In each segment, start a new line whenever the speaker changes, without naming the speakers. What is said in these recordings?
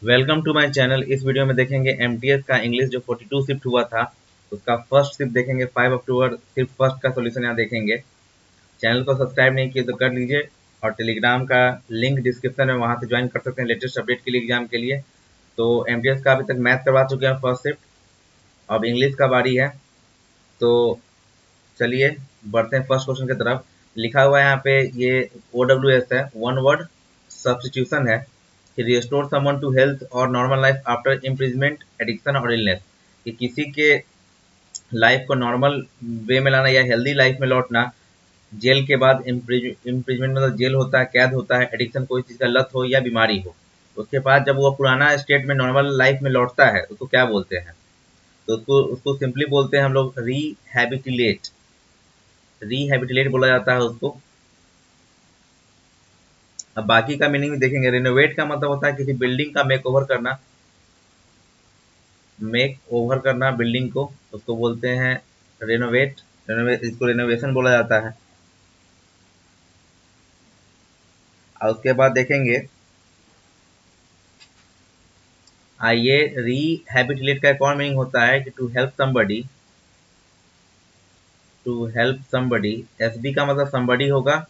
Welcome to my channel. इस video में देखेंगे एमटीएस का इंग्लिश जो 42 शिफ्ट हुआ था उसका फर्स्ट शिफ्ट देखेंगे। 5 अक्टूबर शिफ्ट फर्स्ट का सॉल्यूशन यहाँ देखेंगे। चैनल को सब्सक्राइब नहीं किए तो कर लीजिए और टेलीग्राम का लिंक डिस्क्रिप्शन में, वहाँ से ज्वाइन कर सकते हैं लेटेस्ट अपडेट के लिए एग्जाम के लिए। तो एमटीएस का अभी तक मैथ करवा चुके हैं फर्स्ट शिफ्ट, अब इंग्लिश का बारी है। तो चलिए बढ़ते हैं फर्स्ट क्वेश्चन की तरफ। लिखा हुआ है यहाँ पे, ये OWS है, वन वर्ड सब्स्टिट्यूशन है कि रिस्टोर समवन टू हेल्थ और normal life after imprisonment, addiction और इलनेस। कि किसी के लाइफ को नॉर्मल वे में लाना या हेल्दी लाइफ में लौटना जेल के बाद। इम्प्रिजमेंट मतलब जेल होता है, कैद होता है, एडिक्शन कोई चीज़ का लत हो या बीमारी हो। उसके बाद जब वो पुराना स्टेट में नॉर्मल लाइफ में लौटता है उसको क्या बोलते हैं? तो उसको उसको सिंपली बोलते हैं हम लोग रिहैबिटिलेट। रिहैबिटिलेट बोला जाता है उसको। अब बाकी का मीनिंग भी देखेंगे। रिनोवेट का मतलब होता है किसी बिल्डिंग का मेक ओवर करना। मेक ओवर करना बिल्डिंग को, उसको बोलते हैं रेनोवेट। इसको रेनोवेशन बोला जाता है। और उसके बाद देखेंगे, आइए, रिहैबिलिटेट का कौन मीनिंग होता है कि to help somebody. To help somebody, S B का मतलब समबडी होगा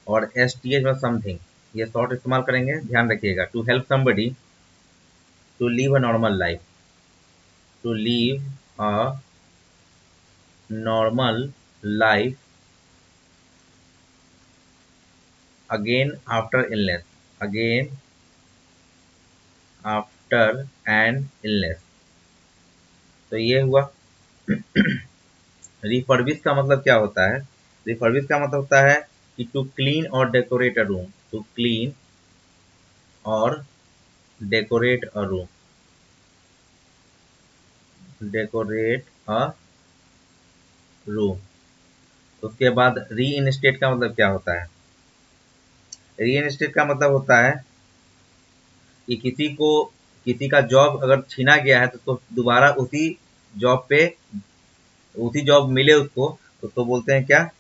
और एस टी एच मतलब समथिंग। ये शॉर्ट इस्तेमाल करेंगे, ध्यान रखिएगा। To help somebody to live a normal life. To live a normal life again after illness. Again after an illness. तो ये हुआ। रिफर्बिश का मतलब क्या होता है? रिफर्बिश का मतलब होता है कि टू क्लीन और decorate a room. To clean और decorate a room. Decorate a room. उसके बाद री इनस्टेट का मतलब क्या होता है? री इनस्टेट का मतलब होता है कि किसी का जॉब अगर छीना गया है तो उसको दोबारा जॉब पे उसी जॉब मिले उसको, तो उसको बोलते हैं क्या?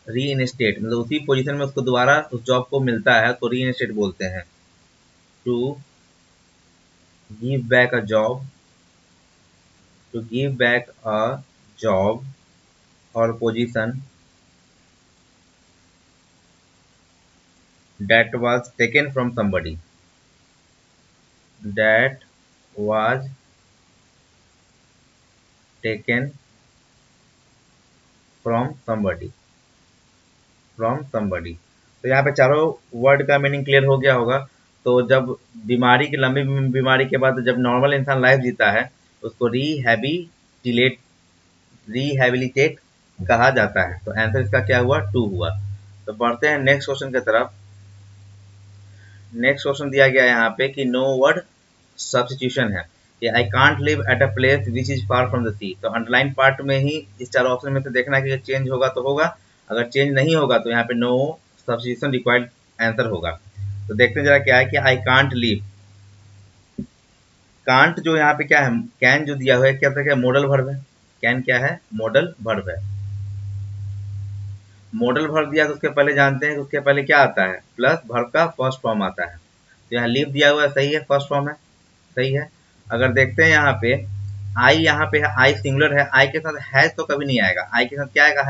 री इनस्टेट। मतलब उसी पोजीशन में उसको दोबारा उस जॉब को मिलता है तो री इनस्टेट बोलते हैं। To give back a job. To give back a job और position that was taken from somebody। that was taken from somebody। from somebody। तो यहाँ पे चारों वर्ड का मीनिंग क्लियर हो गया होगा। तो जब बीमारी की लंबी बीमारी के बाद जब नॉर्मल इंसान लाइफ जीता है उसको रिहैबिलिटेट कहा जाता है। तो आंसर इसका क्या हुआ? टू हुआ। तो बढ़ते हैं नेक्स्ट क्वेश्चन की तरफ। नेक्स्ट क्वेश्चन दिया गया है यहाँ पे कि नो वर्ड सब्स्टिट्यूशन है कि I can't live at a place which is far from the sea. तो अंडरलाइन पार्ट में ही इस चारों ऑप्शन में से देखना है कि चेंज होगा तो होगा, अगर चेंज नहीं होगा तो यहाँ पे नो सब्स्टिट्यूशन रिक्वायर्ड आंसर होगा। तो देखते हैं जरा क्या है कि आई कांट लिव। कांट जो यहाँ पे क्या है, कैन जो दिया हुआ है क्या था, मॉडल वर्ब है। कैन क्या है? मॉडल वर्ब है। मॉडल वर्ब दिया तो उसके पहले जानते हैं कि उसके पहले क्या आता है? प्लस वर्ब का फर्स्ट फॉर्म आता है। तो यहाँ लिव दिया हुआ है, सही है, फर्स्ट फॉर्म है, सही है। अगर देखते हैं यहाँ पे आई, यहाँ पे है आई सिंगुलर है, आई के साथ हैज तो कभी नहीं आएगा। आई के साथ क्या आएगा?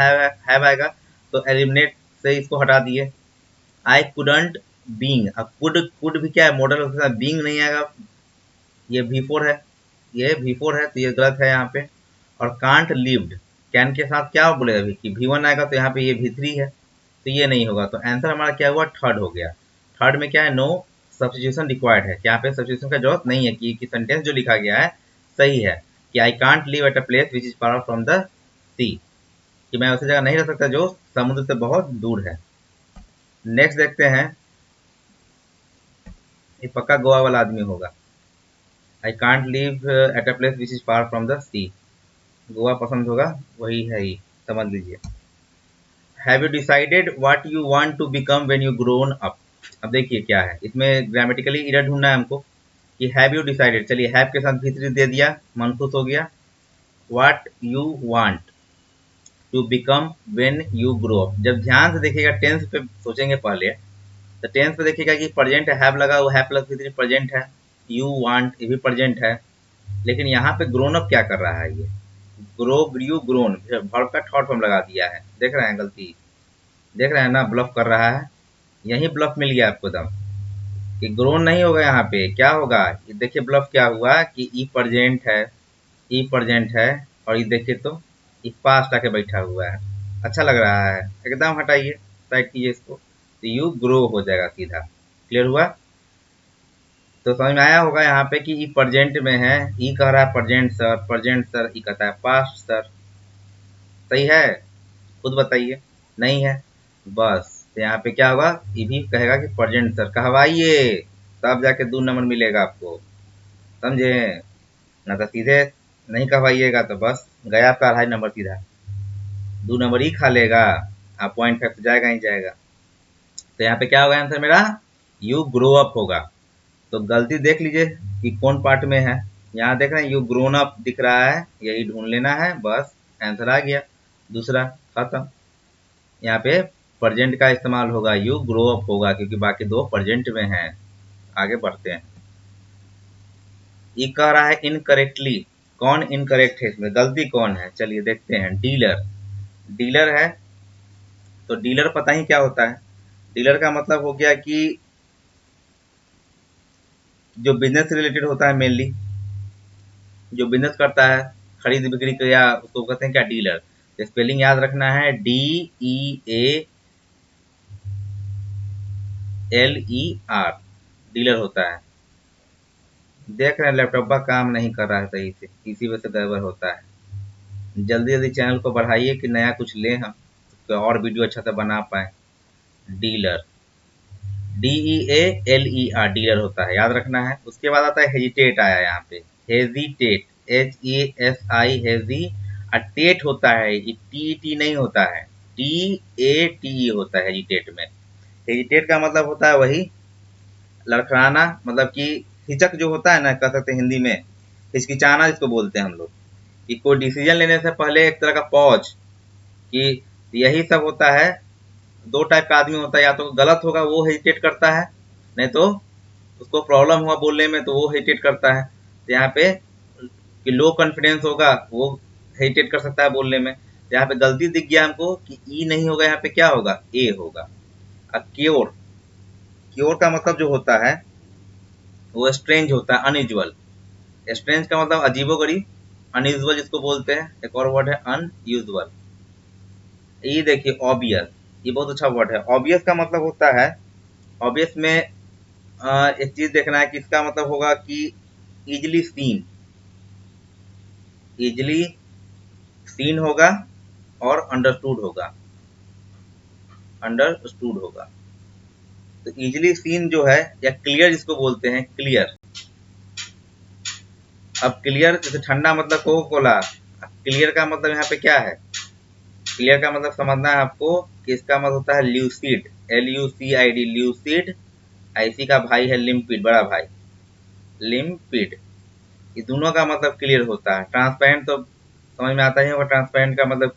हैव आएगा। तो एलिमिनेट से इसको हटा दिए। I couldn't being. अब कुड भी क्या है? मॉडल, उसके साथ बीइंग नहीं आएगा। ये V4 है, ये V4 है, तो ये गलत है यहाँ पे। और कांट लिव्ड, कैन के साथ क्या बोले अभी कि V1 आएगा, तो यहाँ पे ये V3 है, तो ये नहीं होगा। तो आंसर हमारा क्या हुआ? थर्ड हो गया। थर्ड में क्या है? नो सब्स्टिट्यूशन रिक्वायर्ड है, यहाँ पे सब्स्टिट्यूशन का जरूरत नहीं है कि सेंटेंस जो लिखा गया है सही है कि I can't live at a place which is far from the sea, कि मैं उसी जगह नहीं रह सकता जो समुद्र से बहुत दूर है। नेक्स्ट देखते हैं, ये पक्का गोवा वाला आदमी होगा। I can't live at a place which is far from the sea. Goa पसंद होगा, वही है ही, समझ लीजिए। Have you decided what you want to become when you grown up. अब देखिए क्या है इसमें, ग्रामेटिकली एरर ढूंढना है हमको कि हैव यू डिसाइडेड। चलिए हैव के साथ भीतरी दे दिया, मनसूस हो गया। What you want to become when you grow up. जब ध्यान से देखिएगा टेंस पे सोचेंगे पहले तो टेंस पे देखिएगा कि प्रेजेंट है, हैव लगा, वो हैव प्लस V3 प्रेजेंट है, यू वांट ये भी प्रेजेंट है। लेकिन यहाँ पे ग्रोन अप क्या कर रहा है, ये ग्रो ग्रू ग्रोन वर्ब का थर्ड फॉर्म लगा दिया है। देख रहे हैं गलती, देख रहे हैं ना, ब्लफ कर रहा है। यही ब्लफ मिल गया आपको दम कि ग्रोन नहीं होगा। यहाँ पे क्या होगा, ये देखिए ब्लफ क्या हुआ कि ई प्रेजेंट है, ई प्रेजेंट है, और ये देखिए तो ये पास्ट आके बैठा हुआ है। अच्छा लग रहा है, एकदम हटाइए, साइड कीजिए इसको, तो यू ग्रो हो जाएगा सीधा। क्लियर हुआ? तो समझ में आया होगा यहाँ पे कि ई प्रेजेंट में है, ई कह रहा है प्रेजेंट सर, ई कहता है पास्ट सर। सही है? खुद बताइए। नहीं है, बस तो यहाँ पे क्या होगा, ये भी कहेगा कि प्रेजेंट सर कहवाइए, तब जाके 2 नंबर मिलेगा आपको, समझे? ना तो सीधे नहीं कहवाइएगा तो बस गया आपका 2.5 नंबर सीधा, 2 नंबर ही खा लेगा, आप पॉइंट 5 तो जाएगा ही जाएगा। तो यहाँ पे क्या होगा आंसर मेरा, यू ग्रो अप होगा। तो गलती देख लीजिए कि कौन पार्ट में है। यहाँ देख रहे हैं यू ग्रोन अप दिख रहा है, यही ढूंढ लेना है, बस आंसर आ गया, दूसरा खत्म। यहाँ पे प्रेजेंट का इस्तेमाल होगा, यू ग्रो अप होगा, क्योंकि बाकी दो प्रेजेंट में हैं। आगे बढ़ते हैं। ये कह रहा है इनकरेक्टली, कौन इनकरेक्ट है इसमें, गलती कौन है, चलिए देखते हैं। डीलर, डीलर है, तो डीलर पता ही क्या होता है। डीलर का मतलब हो गया कि जो बिजनेस से रिलेटेड होता है, मेनली जो बिजनेस करता है, खरीद बिक्री का, उसको कहते हैं क्या, डीलर। स्पेलिंग याद रखना है, DEALER, डीलर होता है। देख रहे हैं लैपटॉप का काम नहीं कर रहा है सही से, इसी वजह से गड़बड़ होता है। जल्दी जल्दी चैनल को बढ़ाइए कि नया कुछ लें हम, तो और वीडियो अच्छा से बना पाए। डीलर, DEALER, डीलर होता है, याद रखना है। उसके बाद आता है हेजिटेट, आया यहाँ पे, हेजिटेट, HESI, हेजी, और टेट होता है, ये TET नहीं होता है, TATE होता है हेजिटेट में। हेजिटेट का मतलब होता है वही लड़खड़ाना, मतलब कि हिचक जो होता है ना, कह सकते हैं हिंदी में हिचकिचाना जिसको बोलते हैं हम लोग, कि कोई डिसीजन लेने से पहले एक तरह का पॉज, कि यही सब होता है। दो टाइप का आदमी होता है, या तो गलत होगा वो हेजिटेट करता है, नहीं तो उसको प्रॉब्लम हुआ बोलने में तो वो हेजिटेट करता है। तो यहाँ पे कि लो कॉन्फिडेंस होगा वो हेजिटेट कर सकता है बोलने में। तो यहाँ पे गलती दिख गया हमको कि ई नहीं होगा, यहाँ पे क्या होगा, ए होगा। अब क्योर, क्योर का मतलब जो होता है वो स्ट्रेंज होता है, अनयूजुअल। स्ट्रेंज का मतलब अजीबोगरीब, अनयूजुअल जिसको बोलते हैं, एक और वर्ड है अनयूजुअल। ये देखिए ऑबियस, ये बहुत अच्छा वर्ड है। ऑबियस का मतलब होता है, ऑबियस में एक चीज देखना है कि इसका मतलब होगा कि इजिली सीन, इजिली सीन होगा और अंडरस्टूड होगा, अंडरस्टूड होगा। तो इजिली सीन जो है, या क्लियर जिसको बोलते हैं, क्लियर। अब क्लियर जैसे ठंडा मतलब कोका कोला, क्लियर का मतलब यहाँ पे क्या है, क्लियर का मतलब समझना है आपको कि इसका मतलब होता है ल्यूसिड, LUCID, ल्यूसिड। इसी का भाई है लिम्पिड, बड़ा भाई लिम्पिड। ये दोनों का मतलब क्लियर होता है। ट्रांसपेरेंट तो समझ में आता ही होगा, ट्रांसपेरेंट का मतलब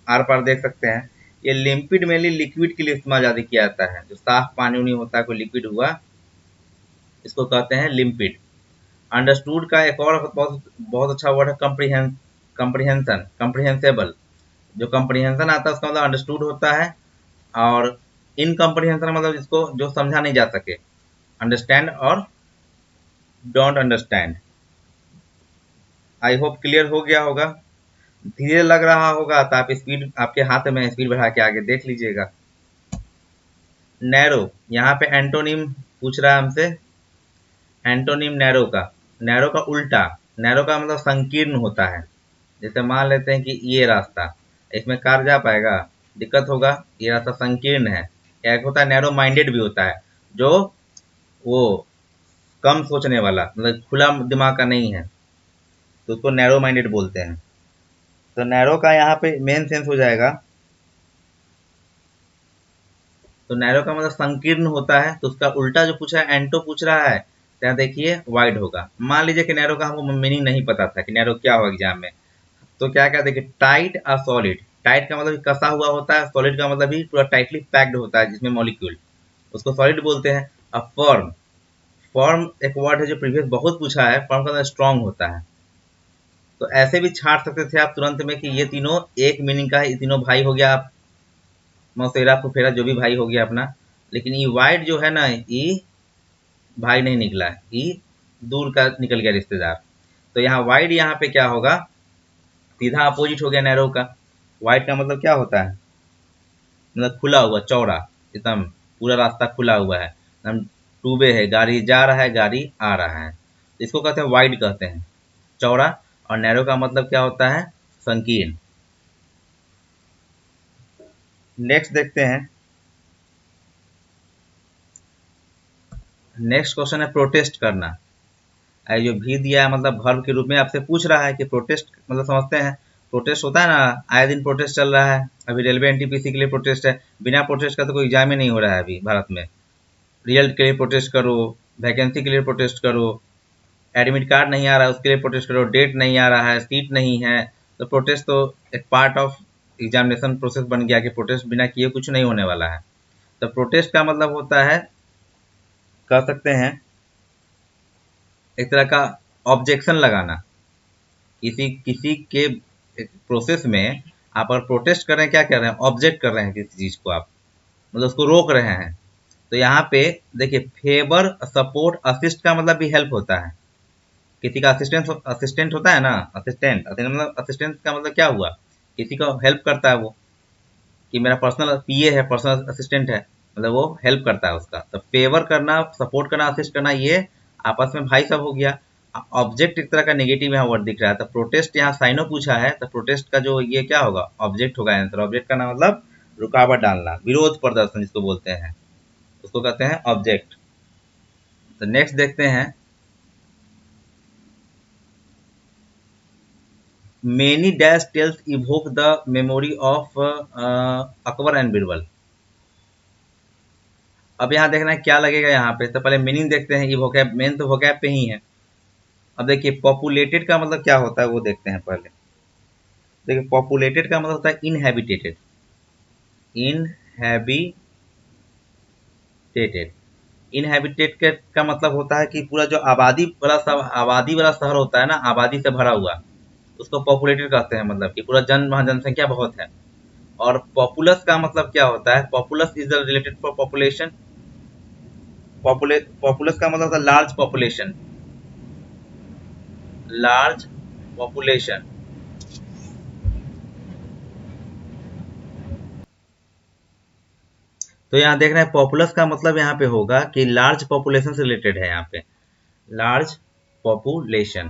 आर पार देख सकते हैं। ये लिम्पिड मेनली लिक्विड के लिए इस्तेमाल ज्यादा किया जाता है, जो साफ पानी उनी होता है, कोई लिक्विड हुआ, इसको कहते हैं लिम्पिड। अंडरस्टूड का एक और बहुत बहुत अच्छा वर्ड है, कम्प्रीहेंशन, कम्प्रीहेंसेबल। जो कम्प्रीहेंशन आता है उसका मतलब अंडरस्टूड होता है, और इनकम्प्रीहेंशन मतलब जिसको जो समझा नहीं जा सके, अंडरस्टैंड और don't understand. I hope clear हो गया होगा। धीरे लग रहा होगा तो आप स्पीड, आपके हाथ में स्पीड बढ़ा के आगे देख लीजिएगा। नैरो, यहाँ पे एंटोनिम पूछ रहा है हमसे, एंटोनिम नैरो का उल्टा। नैरो का मतलब संकीर्ण होता है। जैसे मान लेते हैं कि ये रास्ता, इसमें कार जा पाएगा, दिक्कत होगा, ये रास्ता संकीर्ण है। एक होता है नैरो माइंडेड भी होता है, जो वो कम सोचने वाला, मतलब खुला दिमाग का नहीं है, तो उसको नैरो माइंडेड बोलते हैं। तो नैरो का यहाँ पे मेन सेंस हो जाएगा, तो नैरो का मतलब संकीर्ण होता है, तो उसका उल्टा जो पूछा है, एंटो पूछ रहा है, तो यहाँ देखिए वाइड होगा। मान लीजिए कि नैरो का हमको मीनिंग नहीं पता था कि नैरो क्या होगा एग्जाम में, तो क्या क्या देखिए, टाइट और सॉलिड। टाइट का मतलब कसा हुआ होता है, सॉलिड का मतलब भी पूरा टाइटली पैक्ड होता है जिसमें मॉलिक्यूल, उसको सॉलिड बोलते हैं। अब फर्म, फर्म एक वर्ड है जो प्रीवियस बहुत पूछा है, फर्म का मतलब स्ट्रांग होता है। तो ऐसे भी छाट सकते थे आप तुरंत में कि ये तीनों एक मीनिंग का है, ये तीनों भाई हो गया, आप मौसेरा फुफेरा जो भी भाई हो गया अपना। लेकिन ये वाइड जो है ना, ये भाई नहीं निकला, ये दूर का निकल गया रिश्तेदार। तो यहाँ वाइड यहाँ पे क्या होगा, सीधा अपोजिट हो गया नैरो का। वाइड का मतलब क्या होता है, मतलब खुला हुआ, चौड़ा, एकदम पूरा रास्ता खुला हुआ है, एकदम टू वे है, गाड़ी जा रहा है, गाड़ी आ रहा है। तो इसको कहते हैं वाइड, कहते हैं चौड़ा। और नैरो का मतलब क्या होता है, संकीर्ण। नेक्स्ट देखते हैं। नेक्स्ट क्वेश्चन है प्रोटेस्ट करना। जो भी दिया है मतलब वर्ब के रूप में आपसे पूछ रहा है कि प्रोटेस्ट मतलब समझते हैं। प्रोटेस्ट होता है ना, आए दिन प्रोटेस्ट चल रहा है, अभी रेलवे एनटीपीसी के लिए प्रोटेस्ट है। बिना प्रोटेस्ट का तो कोई एग्जाम ही नहीं हो रहा है अभी भारत में। रिजल्ट के लिए प्रोटेस्ट करो, वैकेंसी के लिए प्रोटेस्ट करो, एडमिट कार्ड नहीं आ रहा है उसके लिए प्रोटेस्ट करो, डेट नहीं आ रहा है, सीट नहीं है। तो प्रोटेस्ट तो एक पार्ट ऑफ एग्जामिनेशन प्रोसेस बन गया कि प्रोटेस्ट बिना किए कुछ नहीं होने वाला है। तो प्रोटेस्ट का मतलब होता है, कह सकते हैं एक तरह का ऑब्जेक्शन लगाना। किसी किसी के प्रोसेस में आप अगर प्रोटेस्ट कर रहे हैं, क्या कर रहे हैं, ऑब्जेक्ट कर रहे हैं किसी चीज को, आप मतलब उसको रोक रहे हैं। तो यहाँ पे देखिए, फेवर, सपोर्ट, असिस्ट का मतलब भी हेल्प होता है। किसी का असिस्टेंट असिस्टेंट होता है ना, असिस्टेंट मतलब असिस्टेंट का मतलब क्या हुआ, किसी को हेल्प करता है वो, कि मेरा पर्सनल पीए है, पर्सनल असिस्टेंट है, मतलब वो हेल्प करता है उसका। तो फेवर करना, सपोर्ट करना, असिस्ट करना, ये आपस में भाई सब हो गया। ऑब्जेक्ट एक तरह का नेगेटिव यहाँ वर्ड दिख रहा है। तो प्रोटेस्ट यहाँ साइनो पूछा है, तो प्रोटेस्ट का जो ये क्या होगा, ऑब्जेक्ट होगा आंसर। ऑब्जेक्ट का नाम मतलब रुकावट डालना, विरोध प्रदर्शन जिसको बोलते हैं, उसको कहते हैं ऑब्जेक्ट। तो नेक्स्ट देखते हैं, many dash tales evoke the memory of Akbar and Birbal. अब यहाँ देखना है क्या लगेगा यहाँ पे। तो पहले मीनिंग देखते हैं, ये वोकैब मेन तो वोकैब पे ही है। अब देखिए पॉपुलेटेड का मतलब क्या होता है वो देखते हैं पहले। देखिए पॉपुलेटेड का मतलब होता है इनहैबिटेटेड, इनहैबिटेटेड। इनहैबिटेटेड का मतलब होता है कि पूरा जो आबादी वाला शहर होता है ना, आबादी से भरा हुआ, उसको पॉपुलेटेड कहते हैं, मतलब कि पूरा वहाँ जनसंख्या बहुत है। और पॉपुलस का मतलब क्या होता है, populace is the related for population. Populace का मतलब होता है लार्ज पॉपुलेशन, लार्ज पॉपुलेशन। तो यहाँ देख रहे हैं पॉपुलस का मतलब यहाँ पे होगा कि लार्ज पॉपुलेशन से रिलेटेड है, यहाँ पे लार्ज पॉपुलेशन।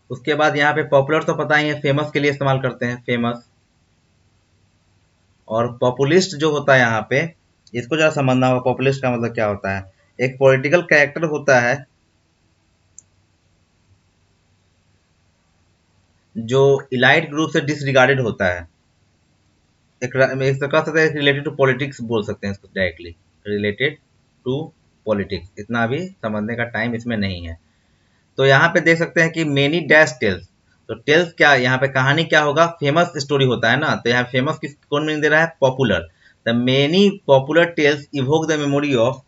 उसके बाद यहाँ पे पॉपुलर तो पता ही है, फेमस के लिए इस्तेमाल करते हैं, फेमस। और पॉपुलिस्ट जो होता है यहाँ पे, इसको जरा समझना होगा, पॉपुलिस्ट का मतलब क्या होता है। एक पॉलिटिकल कैरेक्टर होता है जो इलाइट ग्रुप से डिसरिगार्डेड होता है। एक तो कह सकते हैं रिलेटेड टू पॉलिटिक्स बोल सकते हैं इसको डायरेक्टली, रिलेटेड टू पॉलिटिक्स। इतना भी समझने का टाइम इसमें नहीं है। तो यहाँ पे देख सकते हैं कि मेनी डैश टेल्स। तो टेल्स क्या, यहाँ पे कहानी क्या होगा, फेमस स्टोरी होता है ना। तो यहाँ फेमस किस कौन मीनिंग दे रहा है, popular. The many popular tales evoke the memory of,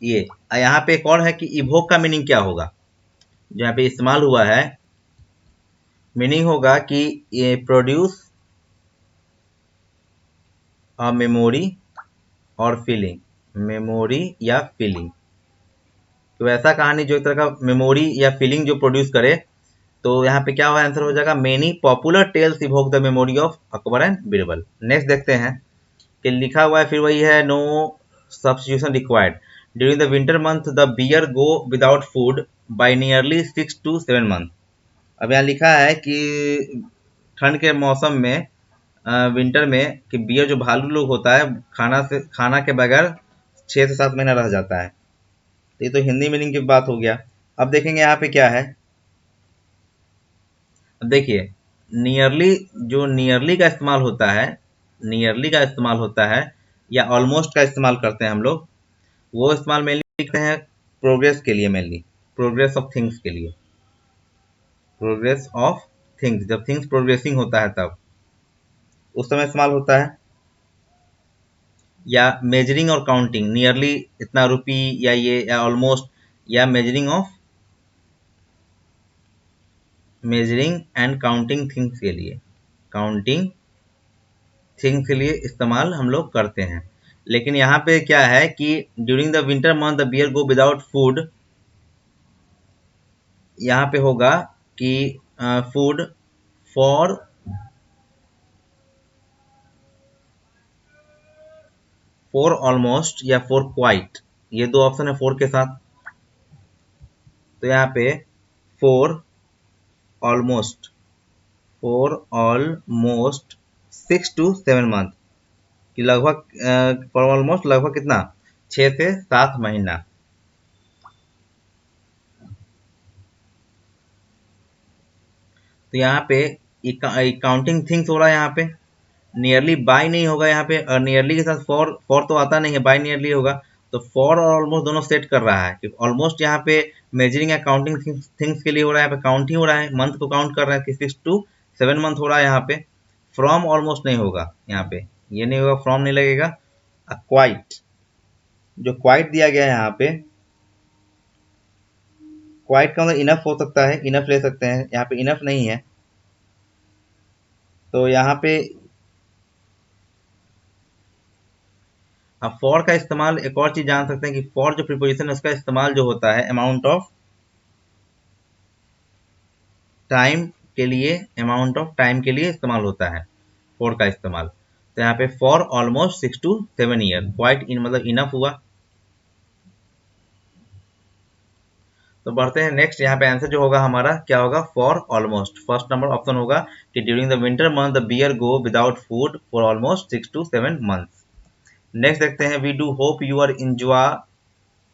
ये यहाँ पे एक और है कि इवोक का मीनिंग क्या होगा, जो यहाँ पे इस्तेमाल हुआ है, मीनिंग होगा कि ये प्रोड्यूस अ मेमोरी और फीलिंग, मेमोरी या फीलिंग। तो ऐसा कहानी जो एक तरह का मेमोरी या फीलिंग जो प्रोड्यूस करे। तो यहाँ पे क्या हुआ, आंसर हो जाएगा many popular tales evoke the memory of Akbar and Birbal. Next देखते हैं कि लिखा हुआ है फिर वही है, no substitution required. During the winter month the bear go without food by nearly 6 to 7 months। अब यहाँ लिखा है कि ठंड के मौसम में, विंटर में, कि बियर जो भालू लोग होता है, खाना के बगैर 6 से 7 महीना रह जाता है। तो ये तो हिंदी मीनिंग की बात हो गया। अब देखेंगे यहाँ पे क्या है। अब देखिए नियरली, जो नियरली का इस्तेमाल होता है, नियरली का इस्तेमाल होता है या ऑलमोस्ट का इस्तेमाल करते हैं हम लोग, वो इस्तेमाल मेनली करते हैं प्रोग्रेस के लिए, मेनली प्रोग्रेस ऑफ थिंग्स के लिए। प्रोग्रेस ऑफ थिंग्स, जब थिंग्स प्रोग्रेसिंग होता है तब उस समय इस्तेमाल होता है। या मेजरिंग और काउंटिंग, नियरली इतना रुपी या ये या ऑलमोस्ट, या मेजरिंग एंड काउंटिंग थिंग्स के लिए, काउंटिंग थिंग्स के लिए इस्तेमाल हम लोग करते हैं। लेकिन यहाँ पे क्या है कि during the winter month the bear go without food, यहाँ पे होगा कि फूड फॉर ऑलमोस्ट या फॉर क्वाइट, ये दो ऑप्शन है फॉर के साथ। तो यहाँ पे फॉर ऑलमोस्ट 6 to 7 मंथ, कि लगभग फॉर ऑलमोस्ट लगभग कितना 6 से 7 महीना। तो यहाँ पे काउंटिंग थिंग्स हो रहा है, यहाँ पे नियरली बाय नहीं होगा यहाँ पे, और नियरली के साथ फॉर तो आता नहीं है, बाय नियरली होगा। तो फॉर और ऑलमोस्ट दोनों सेट कर रहा है कि ऑलमोस्ट यहाँ पे मेजरिंग या काउंटिंग थिंग्स के लिए हो रहा है, यहाँ पे काउंट ही हो रहा है, मंथ को काउंट कर रहा है कि 6 to 7 मंथ हो रहा है यहाँ पे। फ्रॉम ऑलमोस्ट नहीं होगा यहाँ पे, ये नहीं होगा, फ्रॉम नहीं लगेगा। क्वाइट, जो क्वाइट दिया गया है यहाँ पे, क्वाइट का मतलब इनफ हो सकता है, इनफ ले सकते हैं, यहाँ पे इनफ नहीं है। तो यहाँ पे अब फॉर का इस्तेमाल एक और चीज जान सकते हैं कि फॉर जो प्रीपोजिशन है उसका इस्तेमाल जो होता है अमाउंट ऑफ टाइम के लिए, इस्तेमाल होता है फॉर का इस्तेमाल। तो यहाँ पे for almost 6 to 7 year, quite इन मतलब इनफ हुआ। तो बढ़ते हैं नेक्स्ट, यहाँ पे आंसर जो होगा हमारा क्या होगा, for almost, first number option होगा कि during the winter month the bear go without food for almost 6 to 7 months. Next देखते हैं, we do hope you are enjoy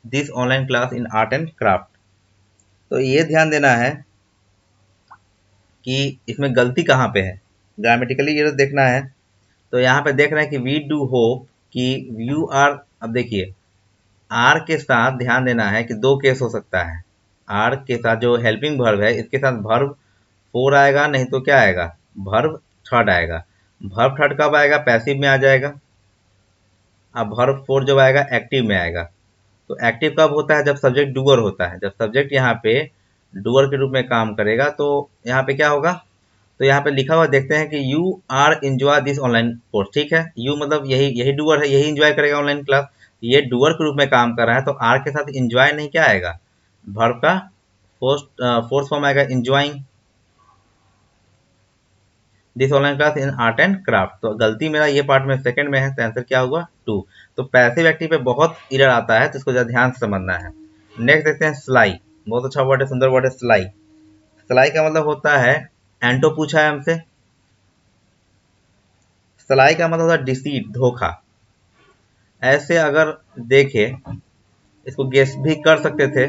this online class in art and craft. तो ये ध्यान देना है कि इसमें गलती कहाँ पे है, ग्रामेटिकली ये तो देखना है। तो यहाँ पे देख रहे हैं कि वी डू होप कि यू आर, अब देखिए आर के साथ ध्यान देना है कि दो केस हो सकता है। आर के साथ जो हेल्पिंग वर्ब है इसके साथ वर्ब फोर आएगा, नहीं तो क्या आएगा, वर्ब थर्ड आएगा। वर्ब थर्ड कब आएगा, पैसिव में आ जाएगा। अब वर्ब फोर जब आएगा एक्टिव में आएगा। तो एक्टिव कब होता है, जब सब्जेक्ट डूअर होता है, जब सब्जेक्ट यहाँ पे डूअर के रूप में काम करेगा तो यहाँ पे क्या होगा। तो यहाँ पे लिखा हुआ देखते हैं कि you are enjoy this online course, ठीक है, यू मतलब यही डूअर है, यही एंजॉय करेगा ऑनलाइन क्लास, ये डूअर के रूप में काम कर रहा है। तो आर के साथ एंजॉय नहीं क्या आएगा, वर्ब का फोर्थ फॉर्म आएगा enjoying this online class in art and craft. तो गलती मेरा ये पार्ट में सेकंड में है, तो आंसर क्या हुआ 2। तो पैसिव एक्टिव पे बहुत एरर आता है, तो इसको जरा ध्यान से समझना है। नेक्स्ट देखते हैं सिलाई, बहुत अच्छा वर्ड है, सुंदर वर्ड है सिलाई। सिलाई का मतलब होता है, एंटो पूछा है हमसे, सिलाई का मतलब होता है डिसीट, धोखा। ऐसे अगर देखे, इसको गेस भी कर सकते थे।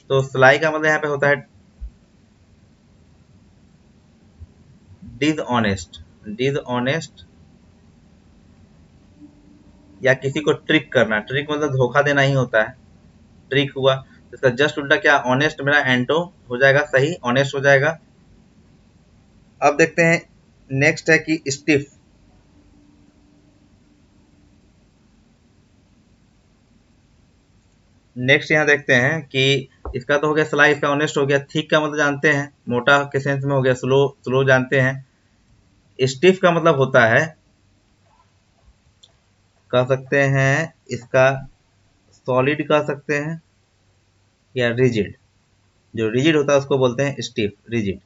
तो सिलाई का मतलब यहाँ पे होता है डिसऑनेस्ट, या किसी को ट्रिक करना, ट्रिक मतलब धोखा देना ही होता है, ट्रिक हुआ। तो इसका जस्ट उल्टा क्या, ऑनेस्ट, मेरा एंटो हो जाएगा सही, ऑनेस्ट हो जाएगा। अब देखते हैं नेक्स्ट है कि स्टिफ। नेक्स्ट यहाँ देखते हैं कि इसका तो हो गया सिलाई, इसका ऑनेस्ट हो गया। थिक का मतलब जानते हैं, मोटा के सेंस में हो गया, स्लो, जानते हैं। स्टिफ का मतलब होता है, कह सकते हैं इसका सॉलिड कह सकते हैं, या रिजिड। जो रिजिड होता है उसको बोलते हैं स्टिफ, रिजिड।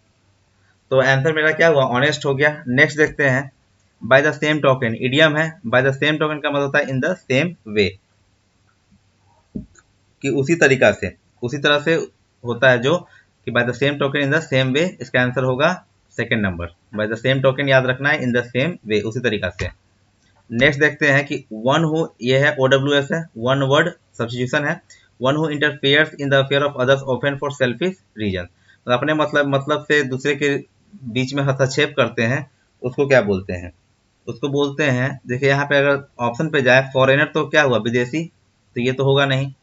तो आंसर मेरा क्या हुआ, ऑनेस्ट हो गया। नेक्स्ट देखते हैं, by the same token, idiom है। बाय द सेम टोकन का मतलब होता है इन द सेम वे, कि उसी तरीका से, उसी तरह से होता है, जो कि by the same token in the same way. इसका आंसर होगा second number, by the same token याद रखना है, इन द सेम वे, उसी तरीका से। नेक्स्ट देखते हैं कि वन हु, ये है OWS है, वन वर्ड सब्स्टिट्यूशन है। One who interferes in the affair of others often for selfish reason, अपने मतलब से दूसरे के बीच में हस्तक्षेप करते हैं, उसको क्या बोलते हैं, उसको बोलते हैं, देखिए यहाँ पे अगर ऑप्शन पे जाए, फॉरेनर तो क्या हुआ, विदेशी, तो ये तो होगा नहीं।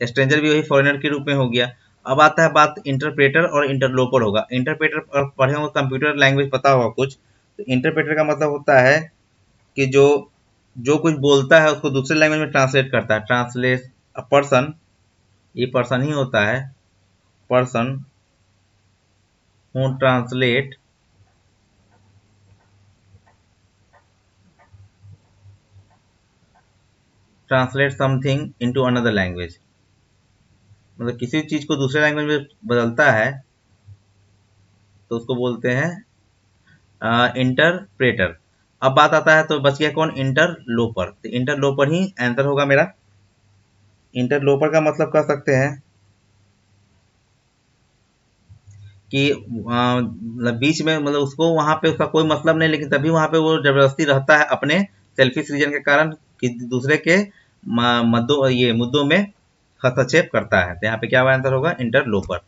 स्ट्रेंजर भी वही फॉरेनर के रूप में हो गया। अब आता है बात इंटरप्रेटर और इंटरलोपर होगा। इंटरप्रेटर पढ़े होंगे, कंप्यूटर लैंग्वेज पता होगा कुछ। तो इंटरप्रेटर का मतलब होता है कि जो जो कुछ बोलता है उसको दूसरे लैंग्वेज में ट्रांसलेट करता है। ट्रांसलेट अ पर्सन, ये पर्सन ही होता है, person who translate something into another language, मतलब किसी चीज को दूसरे लैंग्वेज में बदलता है तो उसको बोलते हैं इंटरप्रेटर। अब बात आता है तो बच गया कौन, इंटरलोपर। तो इंटरलोपर ही आंसर होगा मेरा। इंटरलोपर का मतलब कह सकते हैं कि मतलब बीच में, मतलब उसको वहां पे उसका कोई मतलब नहीं, लेकिन तभी वहां पे वो जबरदस्ती रहता है अपने सेल्फिश रीजन के कारण, कि दूसरे के मुद्दों में हस्तक्षेप करता है। तो यहाँ पे क्या आंसर होगा, इंटरलोपर।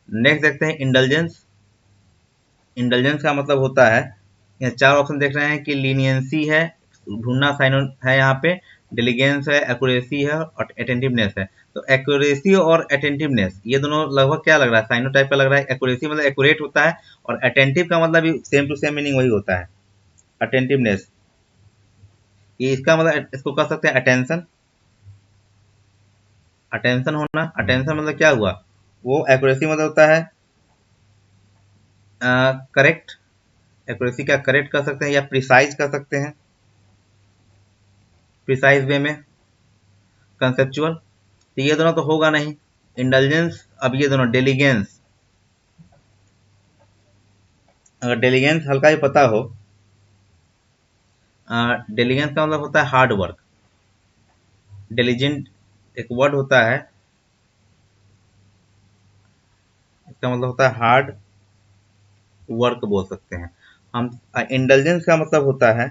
नेक्स्ट देखते हैं इंडल्जेंस। इंडल्जेंस का मतलब होता है, यहाँ चार ऑप्शन देख रहे हैं कि लीनियंसी है, ढूंढना साइनो है, यहाँ पे डिलीगेंस है, एक्यूरेसी है और अटेंटिवनेस है। तो एक्यूरेसी और अटेंटिवनेस ये दोनों लगभग क्या लग रहा है, साइनो टाइप का लग रहा है। एक्यूरेसी मतलब एक्यूरेट होता है, और अटेंटिव का मतलब भी सेम टू सेम मीनिंग वही होता है, अटेंटिवनेस। ये इसका मतलब इसको कह सकते हैं अटेंशन। अटेंशन होना, अटेंशन मतलब क्या हुआ, वो एक्यूरेसी मतलब होता है करेक्ट। एक्यूरेसी का करेक्ट कर सकते हैं या प्रिसाइज कर सकते हैं, प्रिसाइज वे में, कंसेप्चुअल। तो ये दोनों तो होगा नहीं, इंडल्जेंस। अब ये दोनों डेलीगेंस, अगर डेलीगेंस हल्का ही पता हो, डेलीगेंस का मतलब होता है हार्ड वर्क। डेलीजेंट एक वर्ड होता है, इसका मतलब होता है हार्ड वर्क बोल सकते हैं हम। इंडल्जेंस का मतलब होता है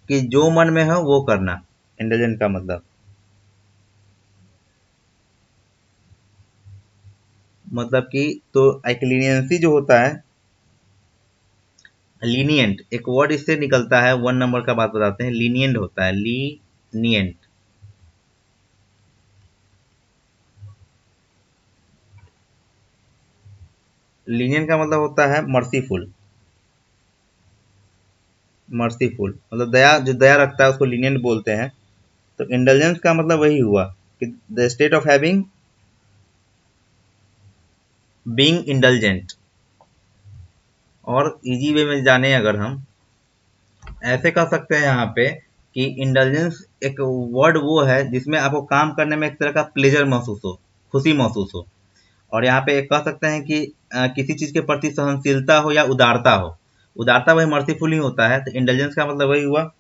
कि जो मन में है वो करना, इंडल्जेंस का मतलब कि तो एक लीनियंसी जो होता है, लीनियंट एक वर्ड इससे निकलता है, वन नंबर का बात बताते हैं, लीनियंट होता है, लीनियंट। लीनियंट का मतलब होता है मर्सीफुल। मर्सीफुल मतलब दया, जो दया रखता है उसको लीनियंट बोलते हैं। तो इंडल्जेंस का मतलब वही हुआ कि the state of having, being indulgent. और इजी वे में जाने अगर हम ऐसे कर सकते हैं यहाँ पे कि इंडल्जेंस एक वर्ड वो है जिसमें आपको काम करने में एक तरह का प्लेजर महसूस हो, खुशी महसूस हो। और यहाँ पे एक कह सकते हैं कि किसी चीज के प्रति सहनशीलता हो या उदारता हो। उदारता वही मर्सीफुल ही होता है, तो इंटेलिजेंस का मतलब वही हुआ।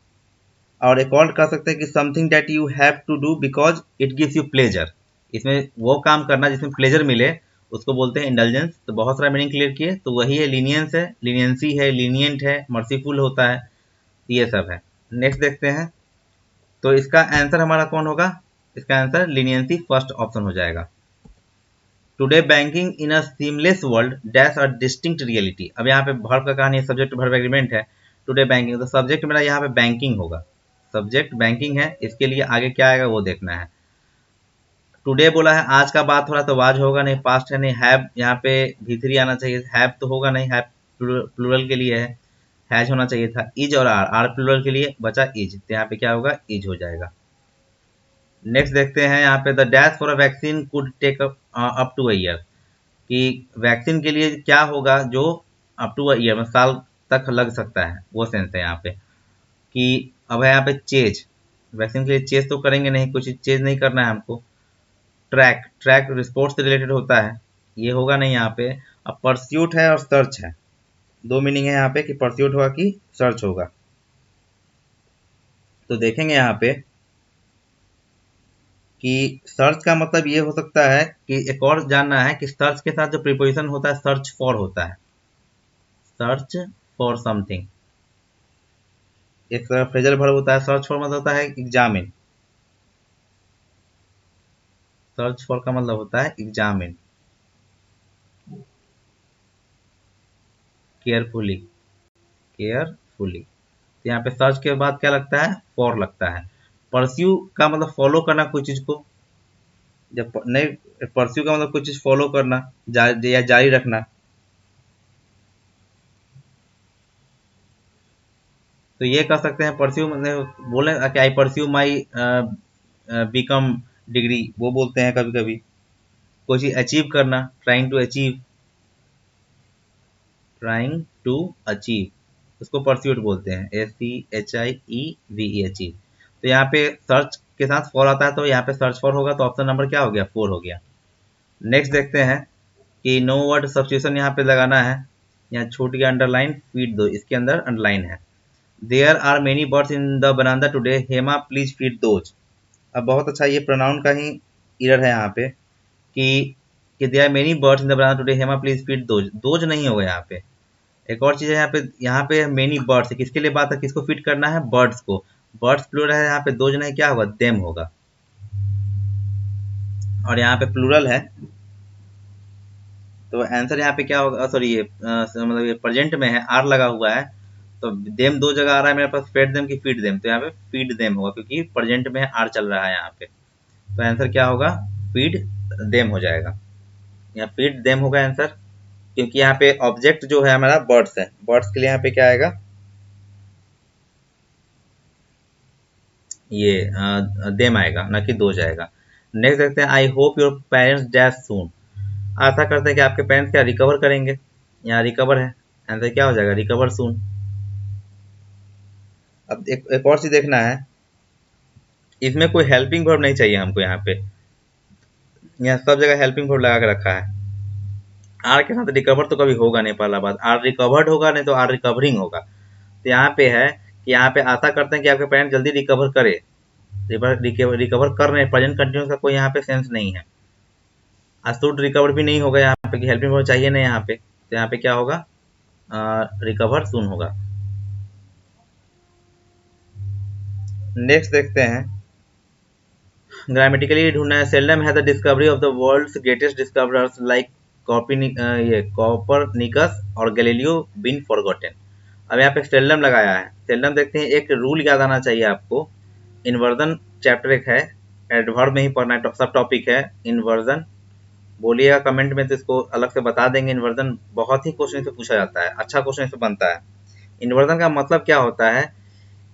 और एक और कह सकते हैं कि something that you have to do because it gives you pleasure. इसमें वो काम करना जिसमें प्लेजर मिले उसको बोलते हैं इंडल्जेंस। तो बहुत सारा मीनिंग क्लियर किए, तो वही है लीनियंस है, लीनियंसी है, लीनियंट है, मर्सीफुल होता है, ये सब है। नेक्स्ट देखते हैं, तो इसका आंसर हमारा कौन होगा, इसका आंसर लीनियंसी फर्स्ट ऑप्शन हो जाएगा। Today banking in a seamless world dash a distinct reality. अब यहाँ पे वर्ब का कहानी, सब्जेक्ट वर्ब एग्रीमेंट है। टुडे बैंकिंग, तो सब्जेक्ट मेरा यहाँ पे बैंकिंग होगा, सब्जेक्ट बैंकिंग है। इसके लिए आगे क्या आएगा वो देखना है। टुडे बोला है, आज का बात हो रहा है तो आज होगा नहीं, पास्ट है नहीं, हैव यहाँ पे भी3 आना चाहिए, हैव तो होगा नहीं, हैव प्लूरल के लिए है, हैज होना चाहिए था। इज और आर, आर प्लूरल के लिए बचा इज, तो यहाँ पे क्या होगा, इज हो जाएगा। नेक्स्ट देखते हैं यहाँ पे, the dash for a vaccine could take up to a year. कि वैक्सीन के लिए क्या होगा जो अप टू अ ईयर में, साल तक लग सकता है, वो सेंस है यहाँ पे। कि अब है यहाँ पे चेज, वैक्सीन के लिए चेज तो करेंगे नहीं, कुछ चेज नहीं करना है हमको। ट्रैक, ट्रैक स्पोर्ट्स से रिलेटेड होता है, ये होगा नहीं यहाँ पे। अब परस्यूट है और सर्च है, दो मीनिंग है यहाँ पे कि परस्यूट होगा कि सर्च होगा। तो देखेंगे यहाँ पे कि सर्च का मतलब ये हो सकता है कि एक और जानना है कि सर्च के साथ जो प्रीपोजिशन होता है सर्च फॉर होता है, सर्च फॉर समथिंग। एक तरह फ्रेजल वर्ब होता है, सर्च फॉर मतलब होता है एग्जामिन। सर्च फॉर का मतलब होता है एग्जामिन, केयरफुली, केयरफुली। तो यहाँ पे सर्च के बाद क्या लगता है, फॉर लगता है। परस्यू का मतलब फॉलो करना कोई चीज को, जब नहीं, परस्यू का मतलब कोई चीज फॉलो करना, या जारी रखना। तो ये कह सकते हैं परस्यू, मतलब बोले कि I pursue my BCom degree, वो बोलते हैं कभी कभी। कोई चीज अचीव करना, trying to achieve, trying to achieve, उसको परस्यूट बोलते हैं, SCHIEVE, अचीव। तो यहाँ पे सर्च के साथ फॉर आता है, तो यहाँ पे सर्च फॉर होगा, तो ऑप्शन नंबर क्या हो गया, 4 हो गया। नेक्स्ट देखते हैं कि नो वर्ड सब्स्टिट्यूशन यहाँ पे लगाना है। यहाँ छूट गया अंडरलाइन, फीड दो, इसके अंदर अंडरलाइन है। There are many birds in the banana today, Hema please feed those. अब बहुत अच्छा, ये प्रोनाउन का ही इरर है यहाँ पे कि there are many birds in the banana today, Hema please feed those, those नहीं होगा यहाँ पे। एक और चीज है यहाँ पे मेनी बर्ड्स है, किसके लिए बात है, किसको फीड करना है, बर्ड्स को। बर्ड्स प्लूरल है, यहाँ पे दोज नहीं, क्या होगा, देम होगा। और यहाँ पे प्लूरल है, तो आंसर यहाँ पे क्या होगा, सॉरी ये मतलब ये प्रेजेंट में है, आर लगा हुआ है, तो देम दो जगह आ रहा है मेरे पास, फेड देम की फीड देम, तो यहाँ पे फीड देम होगा, क्योंकि प्रेजेंट में है, आर चल रहा है यहाँ पे। तो आंसर क्या होगा, फीड देम हो जाएगा। यहाँ फीड देम होगा आंसर, क्योंकि यहाँ पे ऑब्जेक्ट जो है हमारा बर्ड्स है, बर्ड्स के लिए यहाँ पे क्या आएगा, ये देम आएगा, ना कि दो जाएगा। नेक्स्ट देखते हैं, I hope your parents dash soon. आशा करते हैं कि आपके पेरेंट्स क्या रिकवर करेंगे, यहाँ रिकवर है, आंसर क्या हो जाएगा, रिकवर सून। अब एक और चीज देखना है, इसमें कोई हेल्पिंग वर्ब नहीं चाहिए हमको, यहाँ पे यहाँ सब जगह हेल्पिंग वर्ब लगा के रखा है। आर के साथ रिकवर तो कभी होगा नहीं, पहला बात, आर रिकवर्ड होगा, नहीं तो आर रिकवरिंग होगा। तो यहाँ पे है कि यहाँ पे आशा करते हैं कि आपके पेरेंट जल्दी रिकवर करे, रिकवर कर रहे हैं, प्रेजेंट कंटिन्यूस का कोई यहाँ पे सेंस नहीं है। अशुड रिकवर भी नहीं होगा यहाँ पे, कि हेल्पिंग वर्ब चाहिए नहीं यहाँ पे, तो यहाँ पे क्या होगा, रिकवर सून होगा। नेक्स्ट देखते हैं, ग्रामेटिकली ढूंढना है, सेल्डम है the discovery of the world's greatest discoverers like ये कॉपरनिकस और गैलीलियो बीन फॉरगॉटन। अब यहाँ पे सेल्डम लगाया है, सेल्डम देखते हैं, एक रूल याद आना चाहिए आपको, इन्वर्जन चैप्टर एक है, एडवर्ब में ही पढ़ना है, सब टॉपिक है इन्वर्जन। बोलिएगा कमेंट में, तो इसको अलग से बता देंगे। इन्वर्जन बहुत ही क्वेश्चन से पूछा जाता है, अच्छा क्वेश्चन से बनता है। इन्वर्जन का मतलब क्या होता है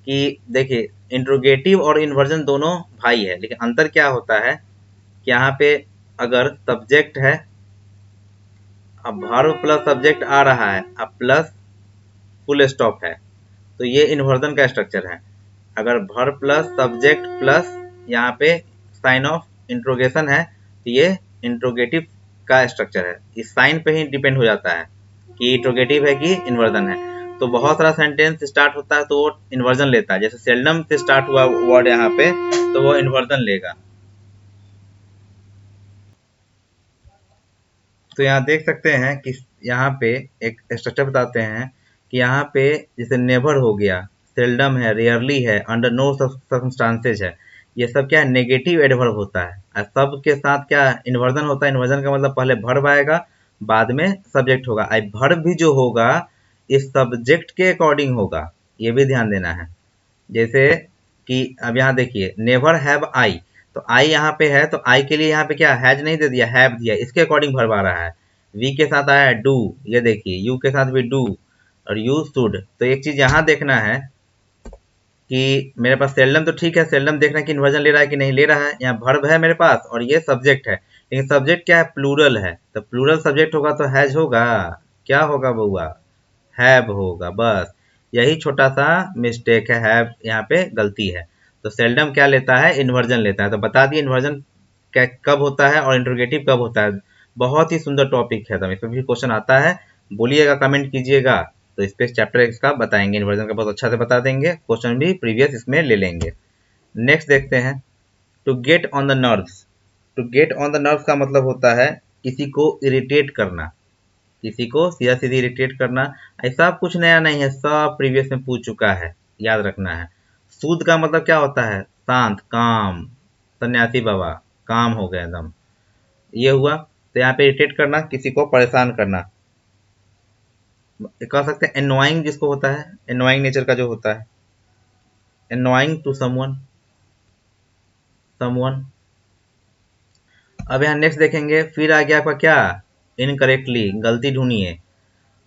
कि देखिए, इंट्रोगेटिव और इन्वर्जन दोनों भाई है, लेकिन अंतर क्या होता है कि यहाँ पे अगर सब्जेक्ट है, अब वर्ब प्लस सब्जेक्ट आ रहा है, अब प्लस फुल स्टॉप है, तो ये इन्वर्जन का स्ट्रक्चर है। अगर वर्ब प्लस सब्जेक्ट प्लस यहाँ पे साइन ऑफ इंट्रोगेशन है, तो ये इंट्रोगेटिव का स्ट्रक्चर है। इस साइन पे ही डिपेंड हो जाता है कि इंट्रोगेटिव है कि इन्वर्जन है। तो बहुत सारा सेंटेंस स्टार्ट होता है तो वो इन्वर्जन लेता है, जैसे सेल्डम से स्टार्ट हुआ वर्ड यहाँ पे, तो वो इन्वर्जन लेगा। तो यहाँ देख सकते हैं कि यहाँ पे एक स्ट्रक्चर बताते हैं कि यहाँ पे जैसे नेवर हो गया, सेल्डम है, रेयरली है, अंडर नो सर्कमस्टांसेज है, ये सब क्या है, नेगेटिव एडवर्ब होता है। और सब के साथ क्या इन्वर्जन होता है, इन्वर्जन का मतलब पहले वर्ब आएगा, बाद में सब्जेक्ट होगा। आई वर्ब भी जो होगा इस सब्जेक्ट के अकॉर्डिंग होगा, ये भी ध्यान देना है। जैसे कि अब यहाँ देखिए, नेवर हैव आई, तो आई यहाँ पे है, तो आई के लिए यहाँ पे क्या हैज नहीं दे दिया, हैव दिया, इसके अकॉर्डिंग वर्ब आ रहा है। वी के साथ आया है डू, ये देखिए, यू के साथ भी डू, और यू शुड। तो एक चीज यहाँ देखना है कि मेरे पास सेल्डम तो ठीक है, सेल्डम देखना है कि इन्वर्जन ले रहा है कि नहीं ले रहा है। यहाँ वर्ब है मेरे पास और ये सब्जेक्ट है, लेकिन सब्जेक्ट क्या है, प्लूरल है, तो प्लूरल सब्जेक्ट होगा तो हैज होगा, क्या होगा बउआ, हैव होगा। बस यही छोटा सा मिस्टेक है, हैव यहाँ पे गलती है। तो सेल्डम क्या लेता है, इन्वर्जन लेता है। तो बता दिए इन्वर्जन क्या कब होता है और इंट्रोगेटिव कब होता है। बहुत ही सुंदर टॉपिक है, तो इसमें भी क्वेश्चन आता है, बोलिएगा, कमेंट कीजिएगा, तो इस पे चैप्टर इसका बताएंगे, इन्वर्जन का बहुत अच्छा से बता देंगे, क्वेश्चन भी प्रीवियस इसमें ले लेंगे। नेक्स्ट देखते हैं, to get on the nerves. To get on the nerves का मतलब होता है किसी को इरिटेट करना, किसी को सीधा सीधी इरिटेट करना। ऐसा कुछ नया नहीं है, सब प्रीवियस में पूछ चुका है, याद रखना है। सूद का मतलब क्या होता है, शांत, काम, सन्यासी बाबा, काम हो गया एकदम, ये हुआ। तो यहाँ पे इरिटेट करना, किसी को परेशान करना। कह सकते हैं एनोइंग जिसको होता है, एनोइंग नेचर का जो होता है, एनोइंग टू समवन, समवन। अब यहाँ नेक्स्ट देखेंगे, फिर आ गया आपका क्या, इनकरेक्टली, गलती ढूंढिए।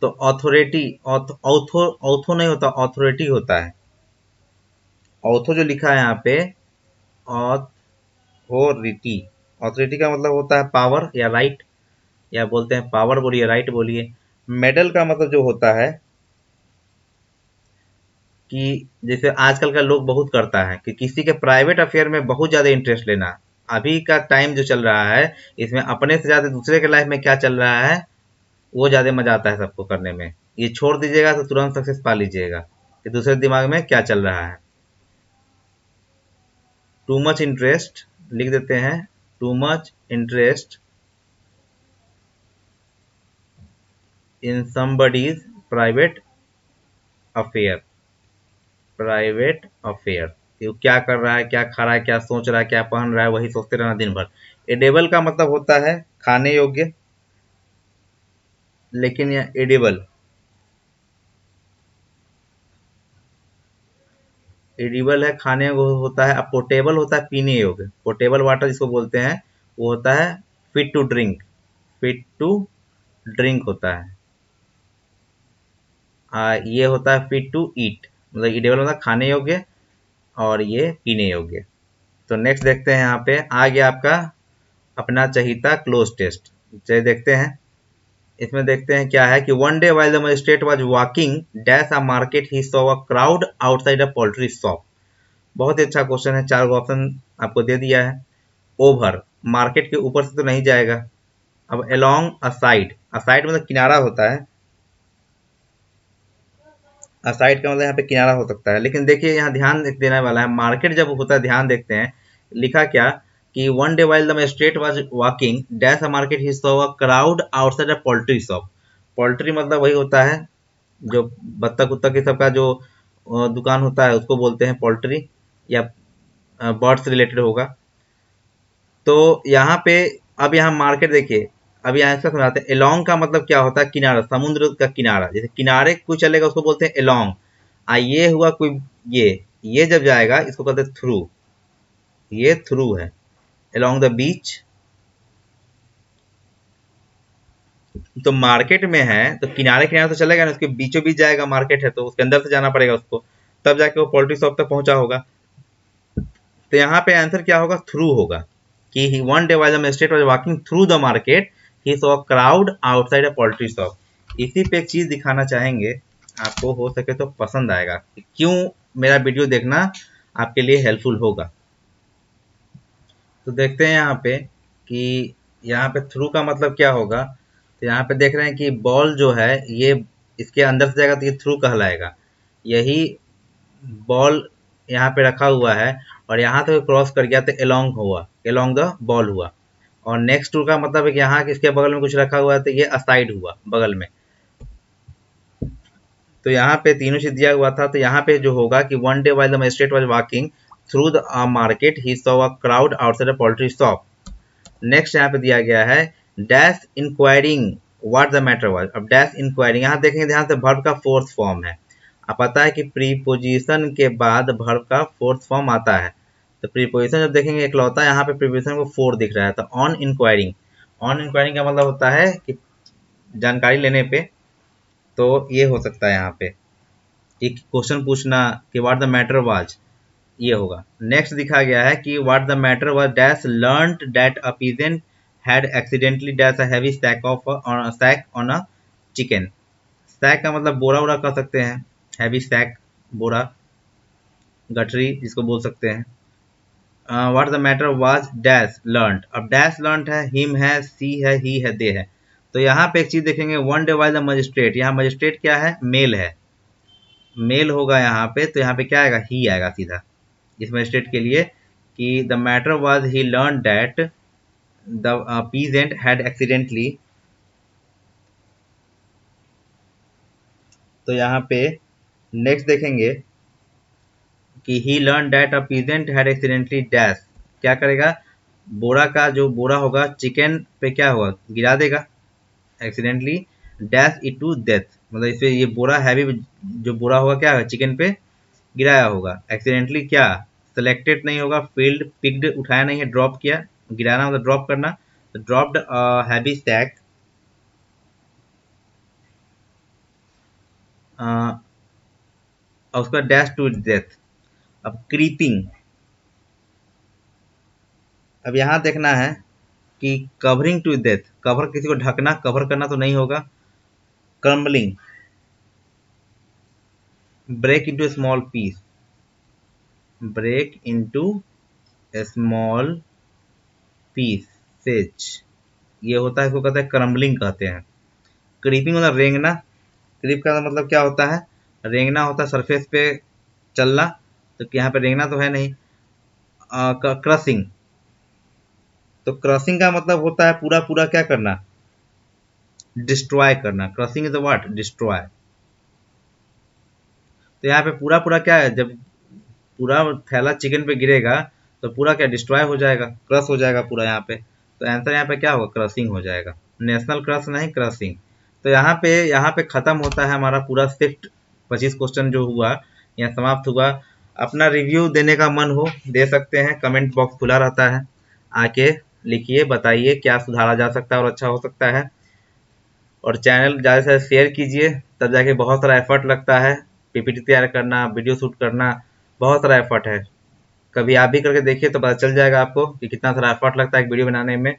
तो ऑथोरिटी, ऑथो ऑथो नहीं होता, ऑथोरिटी होता है। ऑथो जो लिखा है यहाँ पे, ऑथोरिटी, ऑथोरिटी का मतलब होता है पावर या राइट, या बोलते हैं पावर बोलिए, राइट बोलिए। मेडल का मतलब जो होता है कि जैसे आजकल का लोग बहुत करता है कि किसी के प्राइवेट अफेयर में बहुत ज़्यादा इंटरेस्ट लेना। अभी का टाइम जो चल रहा है, इसमें अपने से ज़्यादा दूसरे के लाइफ में क्या चल रहा है वो ज़्यादा मजा आता है सबको करने में। ये छोड़ दीजिएगा तो तुरंत सक्सेस पा लीजिएगा कि दूसरे दिमाग में क्या चल रहा है। टू मच इंटरेस्ट लिख देते हैं, too much interest in somebody's private affair, private affair, कि वो क्या कर रहा है, क्या खा रहा है, क्या सोच रहा है, क्या पहन रहा है, वही सोचते रहना दिन भर। एडेबल का मतलब होता है खाने योग्य, लेकिन यह एडिबल, एडिबल है खाने योग्य होता है। अब पोर्टेबल होता है पीने योग्य, पोर्टेबल वाटर जिसको बोलते हैं वो होता है fit to drink, fit to drink होता है। ये होता है फिट टू ईट, मतलब एडिबल होता है खाने योग्य और ये पीने योग्य। तो नेक्स्ट देखते हैं, यहाँ पे आ गया आपका अपना चहीता क्लोज टेस्ट। चलिए देखते हैं, इसमें देखते हैं क्या है कि one day while the magistrate was walking dash a market he saw a crowd outside a poultry shop. बहुत ही अच्छा क्वेश्चन है, चार ऑप्शन आपको दे दिया है। ओवर, मार्केट के ऊपर से तो नहीं जाएगा। अब along a side, a side मतलब किनारा होता है, अ साइड का मतलब यहाँ पे किनारा हो सकता है। लेकिन देखिए यहाँ ध्यान देने वाला है, मार्केट जब होता है ध्यान देखते हैं लिखा क्या कि one day while the magistrate was walking dash a market he saw a crowd outside a poultry shop. Poultry मतलब वही होता है जो बत्तख उत्तक ये सब का जो दुकान होता है उसको बोलते हैं पोल्ट्री, या बर्ड से रिलेटेड होगा। तो यहाँ पे अब यहाँ मार्केट देखिए, अब यहाँ इसका समझाते हैं। एलोंग का मतलब क्या होता है, किनारा, समुद्र का किनारा, जैसे किनारे कोई चलेगा उसको बोलते हैं एलोंग। ये हुआ कोई, ये जब जाएगा इसको कहते हैं थ्रू, ये थ्रू है। एलोंग द बीच, तो मार्केट में है तो किनारे किनारे तो चलेगा ना, उसके बीचों बीच जाएगा, मार्केट है तो उसके अंदर से जाना पड़ेगा उसको, तब जाके वो पोल्ट्री शॉप तक पहुंचा होगा। तो यहाँ पे आंसर क्या होगा, थ्रू होगा, कि he one day while the magistrate was walking through the market he saw crowd outside a poultry shop. इसी पे एक चीज दिखाना चाहेंगे, आपको हो सके तो पसंद आएगा, क्यों मेरा वीडियो देखना आपके लिए हेल्पफुल होगा। तो देखते हैं यहाँ पे कि यहाँ पे थ्रू का मतलब क्या होगा। तो यहाँ पे देख रहे हैं कि बॉल जो है ये इसके अंदर से जाएगा तो ये थ्रू कहलाएगा। यही बॉल यहाँ पे रखा हुआ है और यहाँ तक क्रॉस कर गया तो एलोंग हुआ, एलोंग द बॉल हुआ। और नेक्स्ट टू का मतलब है कि यहाँ इसके बगल में कुछ रखा हुआ है तो ये असाइड हुआ, बगल में। तो यहाँ पे तीनों चीज दिया हुआ था, तो यहाँ पे जो होगा कि one day while the magistrate was walking through the market he saw a crowd outside a poultry shop. Next यहाँ पे दिया गया है dash enquiring what the matter was. अब डैश इंक्वायरिंग यहाँ देखेंगे ध्यान से, वर्ब का फोर्थ फॉर्म है। अब पता है कि प्रीपोजिशन के बाद वर्ब का फोर्थ फॉर्म आता है, तो प्रीपोजिशन जब देखेंगे इकलौता यहाँ पे प्रीपोजिशन को फोर दिख रहा है। तो ऑन इंक्वायरिंग, ऑन इंक्वायरिंग का मतलब होता है कि जानकारी लेने पे, तो ये हो सकता है यहाँ पे एक क्वेश्चन पूछना कि व्हाट द मैटर वाज, ये होगा। नेक्स्ट दिखा गया है कि what the matter was dash learned that a peasant had accidentally dash a heavy sack on a chicken. Sack का मतलब बोरा वोरा कह सकते हैं, हैवी सैक बोरा, गठरी जिसको बोल सकते हैं। What the matter was dash learned, अब डैश लर्नड है, हिम है, सी है, ही है, दे है। तो यहाँ पे एक चीज देखेंगे, one day while the magistrate, यहाँ मजिस्ट्रेट क्या है, मेल है, मेल होगा यहाँ पे, तो यहाँ पे क्या आएगा, ही आएगा सीधा इस मजिस्ट्रेट के लिए, कि the matter was he learn that the peasant had accidentally. तो यहाँ पे नेक्स्ट देखेंगे कि he learn that a peasant had accidentally dash, क्या करेगा, बोरा का जो बोरा होगा चिकन पे क्या होगा, गिरा देगा accidentally, dash it to death, मतलब इससे ये बोरा हैवी जो बोरा होगा क्या है, चिकन पे गिराया होगा। एक्सीडेंटली क्या, सेलेक्टेड नहीं होगा, फील्ड पिक्ड उठाया नहीं है, ड्रॉप किया, गिराना मतलब ड्रॉप करना, तो ड्रॉप्ड हैवी स्टैक, और उसका डैश टू डेथ। अब क्रीपिंग, अब यहाँ देखना है कि कवरिंग टू डेथ, कवर किसी को ढकना, कवर करना तो नहीं होगा। Crumbling, break into small piece, break into small pieces, ये होता है, इसको कहते हैं क्रम्बलिंग कहते हैं। क्रीपिंग मतलब रेंगना, क्रीप का मतलब क्या होता है, रेंगना होता है, सरफेस पे चलना, तो यहाँ पे रेंगना तो है नहीं। क्रशिंग, तो क्रशिंग का मतलब होता है पूरा पूरा क्या करना, डिस्ट्रॉय करना। Crushing is what, destroy. तो यहाँ पे पूरा पूरा क्या है, जब पूरा थैला चिकन पे गिरेगा तो पूरा क्या डिस्ट्रॉय हो जाएगा, क्रश हो जाएगा पूरा यहाँ पे। तो आंसर यहाँ पे क्या होगा, क्रशिंग हो जाएगा। नेशनल क्रश नहीं, क्रशिंग। तो यहाँ पे खत्म होता है हमारा पूरा शिफ्ट 25 क्वेश्चन जो हुआ यहाँ समाप्त हुआ। अपना रिव्यू देने का मन हो दे सकते हैं, कमेंट बॉक्स खुला रहता है, आके लिखिए, बताइए क्या सुधारा जा सकता है और अच्छा हो सकता है। और चैनल ज़्यादा से ज़्यादा शेयर कीजिए, तब जाके बहुत सारा एफर्ट लगता है, पीपीटी तैयार करना, वीडियो शूट करना, बहुत सारा एफर्ट है। कभी आप भी करके देखिए तो पता चल जाएगा आपको कि कितना सारा एफर्ट लगता है एक वीडियो बनाने में।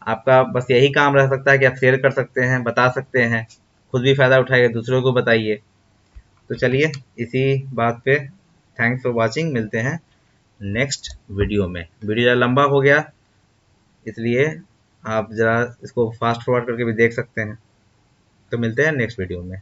आपका बस यही काम रह सकता है कि आप शेयर कर सकते हैं, बता सकते हैं, खुद भी फ़ायदा उठाइए, दूसरों को बताइए। तो चलिए इसी बात पे थैंक्स फॉर वॉचिंग, मिलते हैं नेक्स्ट वीडियो में। वीडियो ज़रा लंबा हो गया, इसलिए आप ज़रा इसको फास्ट फॉरवर्ड करके भी देख सकते हैं। तो मिलते हैं नेक्स्ट वीडियो में।